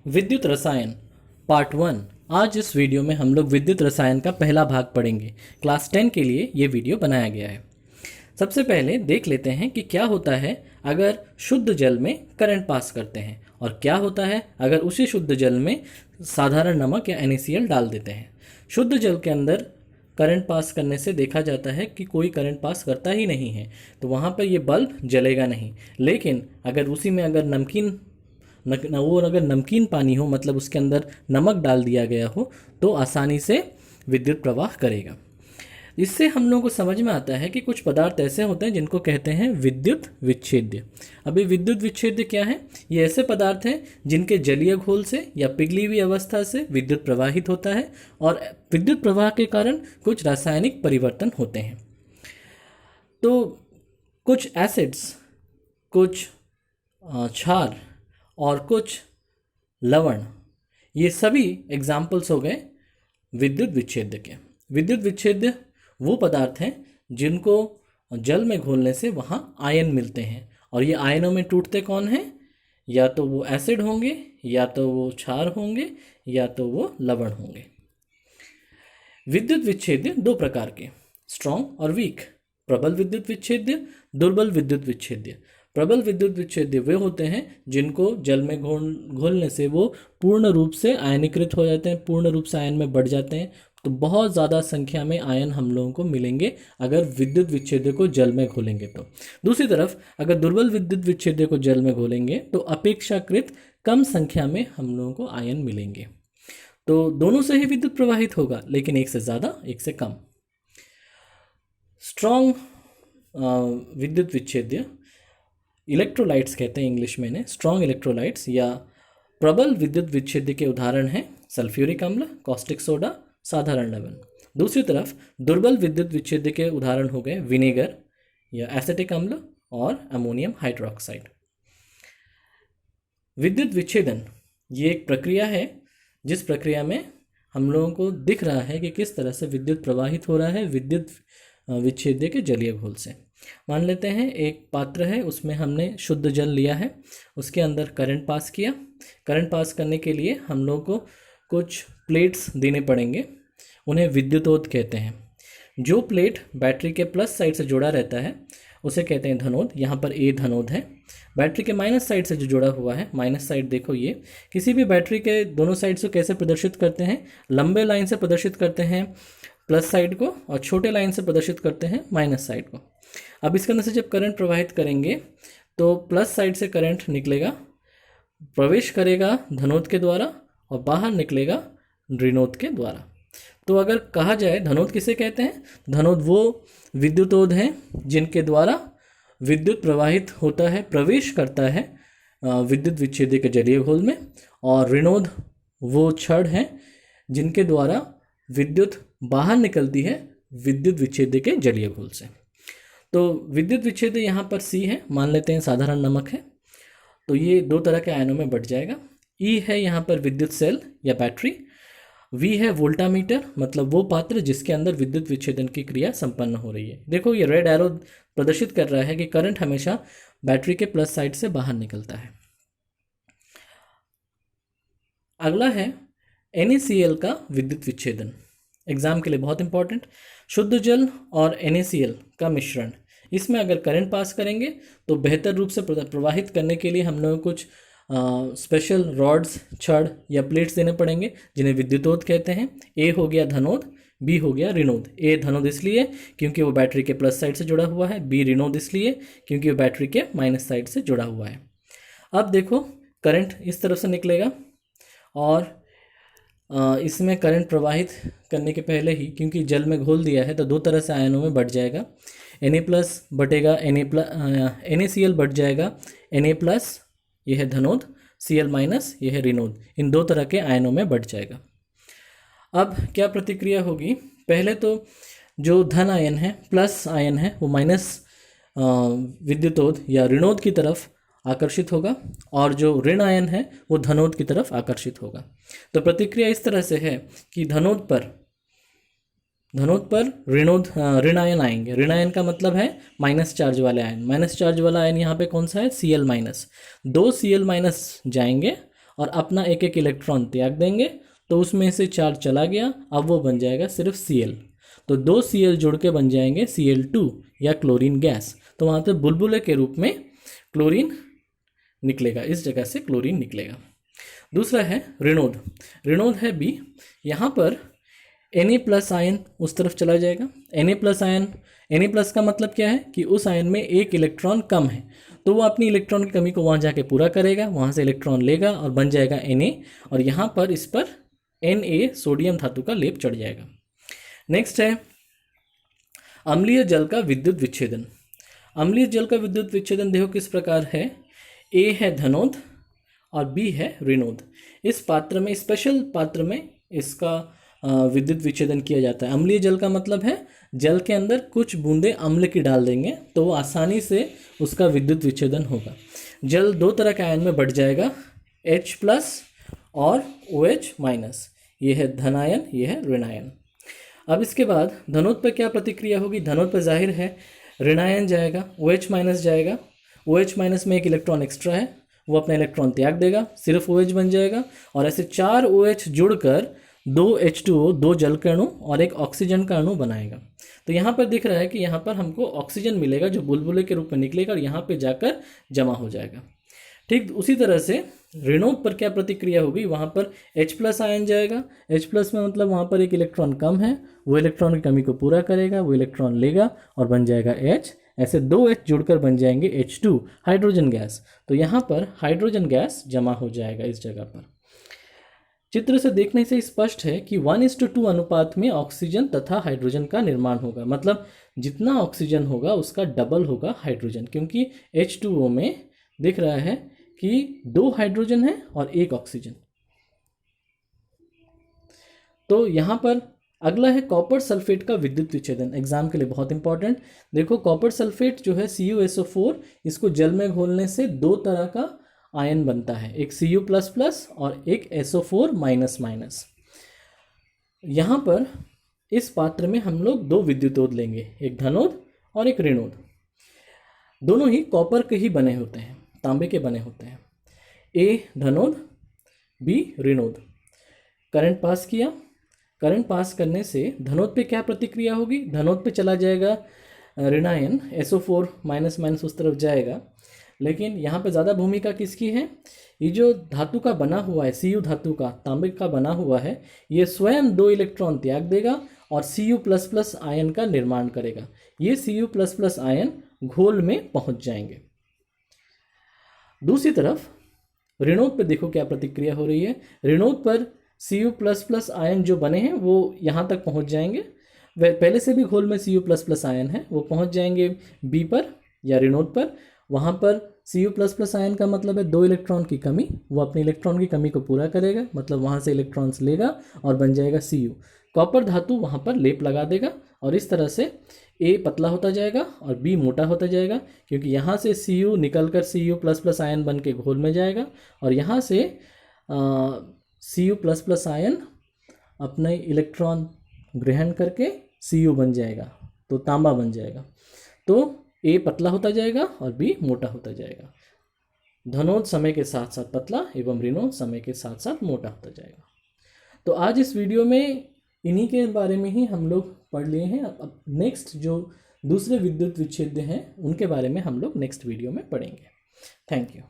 विद्युत रसायन पार्ट 1। आज इस वीडियो में हम लोग विद्युत रसायन का पहला भाग पढ़ेंगे। क्लास 10 के लिए ये वीडियो बनाया गया है। सबसे पहले देख लेते हैं कि क्या होता है अगर शुद्ध जल में करंट पास करते हैं और क्या होता है अगर उसी शुद्ध जल में साधारण नमक या NaCl डाल देते हैं। शुद्ध जल के अंदर करंट पास करने से देखा जाता है कि कोई करंट पास करता ही नहीं है, तो वहाँ पर ये बल्ब जलेगा नहीं। लेकिन अगर उसी में अगर नमकीन पानी हो, मतलब उसके अंदर नमक डाल दिया गया हो, तो आसानी से विद्युत प्रवाह करेगा। इससे हम लोगों को समझ में आता है कि कुछ पदार्थ ऐसे होते हैं जिनको कहते हैं विद्युत विच्छेद्य। अभी विद्युत विच्छेद्य क्या है? ये ऐसे पदार्थ हैं जिनके जलीय घोल से या पिघली हुई अवस्था से विद्युत प्रवाहित होता है और विद्युत प्रवाह के कारण कुछ रासायनिक परिवर्तन होते हैं। तो कुछ एसिड्स, कुछ क्षार और कुछ लवण, ये सभी एग्जाम्पल्स हो गए विद्युत विच्छेद्य के। विद्युत विच्छेद्य वो पदार्थ हैं जिनको जल में घोलने से वहाँ आयन मिलते हैं, और ये आयनों में टूटते कौन हैं? या तो वो एसिड होंगे, या तो वो क्षार होंगे, या तो वो लवण होंगे। विद्युत विच्छेद्य दो प्रकार के, स्ट्रॉन्ग और वीक। प्रबल विद्युत विच्छेद्य, दुर्बल विद्युत विच्छेद्य। प्रबल विद्युत विच्छेद्य वे होते हैं जिनको जल में घोलने से वो पूर्ण रूप से आयनीकृत हो जाते हैं, पूर्ण रूप से आयन में बढ़ जाते हैं। तो बहुत ज़्यादा संख्या में आयन हम लोगों को मिलेंगे अगर विद्युत विच्छेद्य को जल में घोलेंगे तो। दूसरी तरफ अगर दुर्बल विद्युत विच्छेद्य को जल में घोलेंगे तो अपेक्षाकृत कम संख्या में हम लोगों को आयन मिलेंगे। तो दोनों से ही विद्युत प्रवाहित होगा, लेकिन एक से ज़्यादा, एक से कम। स्ट्रॉन्ग विद्युत विच्छेद्य, इलेक्ट्रोलाइट्स कहते हैं इंग्लिश में इन्हें, स्ट्रॉन्ग इलेक्ट्रोलाइट्स या प्रबल विद्युत विच्छेद्य के उदाहरण हैं सल्फ्यूरिक अम्ल, कॉस्टिक सोडा, साधारण लवण। दूसरी तरफ दुर्बल विद्युत विच्छेद्य के उदाहरण हो गए विनेगर या एसिटिक अम्ल और अमोनियम हाइड्रोक्साइड। विद्युत विच्छेदन ये एक प्रक्रिया है जिस प्रक्रिया में हम लोगों को दिख रहा है कि किस तरह से विद्युत प्रवाहित हो रहा है विद्युत विच्छेद्य के जलीय घोल से। मान लेते हैं एक पात्र है, उसमें हमने शुद्ध जल लिया है, उसके अंदर करंट पास किया। करंट पास करने के लिए हम लोग को कुछ प्लेट्स देने पड़ेंगे, उन्हें विद्युतोद कहते हैं। जो प्लेट बैटरी के प्लस साइड से जुड़ा रहता है उसे कहते हैं धनोद। यहाँ पर A धनोद है। बैटरी के माइनस साइड से जो जुड़ा हुआ है, माइनस साइड देखो, ये किसी भी बैटरी के दोनों साइड से कैसे प्रदर्शित करते हैं? लंबे लाइन से प्रदर्शित करते हैं प्लस साइड को, और छोटे लाइन से प्रदर्शित करते हैं माइनस साइड को। अब इसके अंदर से जब करंट प्रवाहित करेंगे तो प्लस साइड से करंट निकलेगा, प्रवेश करेगा धनोद के द्वारा और बाहर निकलेगा ऋणोद के द्वारा। तो अगर कहा जाए धनोद किसे कहते हैं? धनोद वो विद्युतोद हैं जिनके द्वारा विद्युत प्रवाहित होता है, प्रवेश करता है विद्युत विच्छेद्य के जलीय घोल में, और ऋणोद वो क्षण हैं जिनके द्वारा विद्युत बाहर निकलती है विद्युत विच्छेद्य के जलीय घोल से। तो विद्युत विच्छेद्य यहाँ पर C है, मान लेते हैं साधारण नमक है, तो ये दो तरह के आयनों में बढ़ जाएगा। E है यहाँ पर विद्युत सेल या बैटरी। V है वोल्टामीटर, मतलब वो पात्र जिसके अंदर विद्युत विच्छेदन की क्रिया संपन्न हो रही है। देखो ये रेड एरो प्रदर्शित कर रहा है कि करंट हमेशा बैटरी के प्लस साइड से बाहर निकलता है। अगला है NaCl का विद्युत विच्छेदन, एग्जाम के लिए बहुत इंपॉर्टेंट। शुद्ध जल और NaCl का मिश्रण, इसमें अगर करंट पास करेंगे तो बेहतर रूप से प्रवाहित करने के लिए हम लोग कुछ स्पेशल रॉड्स, छड़ या प्लेट्स देने पड़ेंगे जिन्हें विद्युतोद कहते हैं। A हो गया धनोद, B हो गया ऋणोद। A धनोद इसलिए क्योंकि वो बैटरी के प्लस साइड से जुड़ा हुआ है, B ऋणोद इसलिए क्योंकि वो बैटरी के माइनस साइड से जुड़ा हुआ है। अब देखो करंट इस तरफ से निकलेगा और इसमें करंट प्रवाहित करने के पहले ही, क्योंकि जल में घोल दिया है, तो दो तरह से आयनों में बढ़ जाएगा। Na प्लस बटेगा NaCl बढ़ जाएगा Na प्लस, यह है धनोद, Cl माइनस, यह है ऋणोद। इन दो तरह के आयनों में बढ़ जाएगा। अब क्या प्रतिक्रिया होगी? पहले तो जो धन आयन है, प्लस आयन है, वो माइनस विद्युतोद या ऋणोद की तरफ आकर्षित होगा, और जो ऋण आयन है वो धनोद की तरफ आकर्षित होगा। तो प्रतिक्रिया इस तरह से है कि धनोद पर ऋण आयन आएंगे। ऋण आयन का मतलब है माइनस चार्ज वाले आयन। माइनस चार्ज वाला आयन यहाँ पे कौन सा है? Cl minus. 2 Cl माइनस जाएंगे और अपना एक एक इलेक्ट्रॉन त्याग देंगे तो उसमें से चार्ज चला गया, अब वो बन जाएगा सिर्फ Cl। तो 2 Cl जुड़ के बन जाएंगे Cl2 या क्लोरीन गैस। तो वहाँ पे बुलबुले के रूप में क्लोरीन निकलेगा, इस जगह से क्लोरीन निकलेगा। दूसरा है ऋणोद। ऋणोद है बी। यहाँ पर Na+ आयन उस तरफ चला जाएगा। Na+ आयन, Na+ का मतलब क्या है कि उस आयन में एक इलेक्ट्रॉन कम है, तो वो अपनी इलेक्ट्रॉन की कमी को वहाँ जाके पूरा करेगा, वहाँ से इलेक्ट्रॉन लेगा और बन जाएगा Na, और यहाँ पर इस पर Na सोडियम धातु का लेप चढ़ जाएगा। नेक्स्ट है अम्लीय जल का विद्युत विच्छेदन। अम्लीय जल का विद्युत विच्छेदन देखो किस प्रकार है। A है धनोद और B है ऋणोद। इस पात्र में, स्पेशल पात्र में इसका विद्युत विच्छेदन किया जाता है। अम्लीय जल का मतलब है जल के अंदर कुछ बूंदे अम्ल की डाल देंगे तो वो आसानी से उसका विद्युत विच्छेदन होगा। जल 2 तरह के आयन में बढ़ जाएगा, H+ और OH-। ये है धनायन, ये है ऋणायन। अब इसके बाद धनोद पर क्या प्रतिक्रिया होगी। धनोद पर जाहिर है ऋणायन जाएगा, OH- जाएगा। OH- में एक इलेक्ट्रॉन एक्स्ट्रा है, वो अपना इलेक्ट्रॉन त्याग देगा, सिर्फ OH बन जाएगा। और ऐसे 4 OH जुड़कर 2 H2O, 2 जल के अणु और एक ऑक्सीजन का अणु बनाएगा। तो यहाँ पर दिख रहा है कि यहाँ पर हमको ऑक्सीजन मिलेगा जो बुलबुले के रूप में निकलेगा और यहाँ पे जाकर जमा हो जाएगा। ठीक उसी तरह से ऋणोद पर क्या प्रतिक्रिया होगी। वहाँ पर H+ आयन जाएगा। H+ में मतलब वहाँ पर एक इलेक्ट्रॉन कम है, वो इलेक्ट्रॉन की कमी को पूरा करेगा, वो इलेक्ट्रॉन लेगा और बन जाएगा H। ऐसे 2 H जुड़कर बन जाएंगे H2, हाइड्रोजन गैस। तो यहाँ पर हाइड्रोजन गैस जमा हो जाएगा इस जगह पर। चित्र से देखने से स्पष्ट है कि 1:2 अनुपात में ऑक्सीजन तथा हाइड्रोजन का निर्माण होगा। मतलब जितना ऑक्सीजन होगा उसका डबल होगा हाइड्रोजन, क्योंकि H2O में दिख रहा है कि 2 हाइड्रोजन है और 1 ऑक्सीजन। तो यहाँ पर अगला है कॉपर सल्फेट का विद्युत विच्छेदन। एग्जाम के लिए बहुत इंपॉर्टेंट। देखो कॉपर सल्फेट जो है CuSO4, इसको जल में घोलने से 2 तरह का आयन बनता है, एक Cu++ और एक SO4-। यहाँ पर इस पात्र में हम लोग 2 विद्युतोद लेंगे, एक धनोद और एक ऋणोद। दोनों ही कॉपर के ही बने होते हैं, तांबे के बने होते हैं। A धनोद, B ऋणोद। करंट पास किया। करंट पास करने से धनोद पे क्या प्रतिक्रिया होगी। धनोद पे चला जाएगा ऋणायन, SO4- उस तरफ जाएगा। लेकिन यहाँ पे ज़्यादा भूमिका किसकी है। ये जो धातु का बना हुआ है, Cu धातु का, तांबे का बना हुआ है, ये स्वयं 2 इलेक्ट्रॉन त्याग देगा और Cu++ आयन का निर्माण करेगा। ये Cu++ आयन घोल में पहुँच जाएंगे। दूसरी तरफ ऋणोद पे देखो क्या प्रतिक्रिया हो रही है। ऋणोद पर Cu++ आयन जो बने हैं वो यहाँ तक पहुँच जाएंगे। वह पहले से भी घोल में Cu++ आयन है, वो पहुँच जाएंगे B पर या ऋणोद पर। वहाँ पर Cu++ आयन का मतलब है 2 इलेक्ट्रॉन की कमी, वो अपने इलेक्ट्रॉन की कमी को पूरा करेगा, मतलब वहाँ से इलेक्ट्रॉन्स लेगा और बन जाएगा Cu। कॉपर धातु वहाँ पर लेप लगा देगा और इस तरह से A पतला होता जाएगा और B मोटा होता जाएगा, क्योंकि यहाँ से Cu निकलकर Cu++ आयन बन के घोल में जाएगा और यहाँ से Cu++ आयन अपने इलेक्ट्रॉन ग्रहण करके Cu बन जाएगा, तो तांबा बन जाएगा। तो A पतला होता जाएगा और B मोटा होता जाएगा। धनोद समय के साथ साथ पतला एवं ऋणोद समय के साथ साथ मोटा होता जाएगा। तो आज इस वीडियो में इन्हीं के बारे में ही हम लोग पढ़ लिए हैं। अब नेक्स्ट जो दूसरे विद्युत विच्छेद हैं उनके बारे में हम लोग नेक्स्ट वीडियो में पढ़ेंगे। Thank you.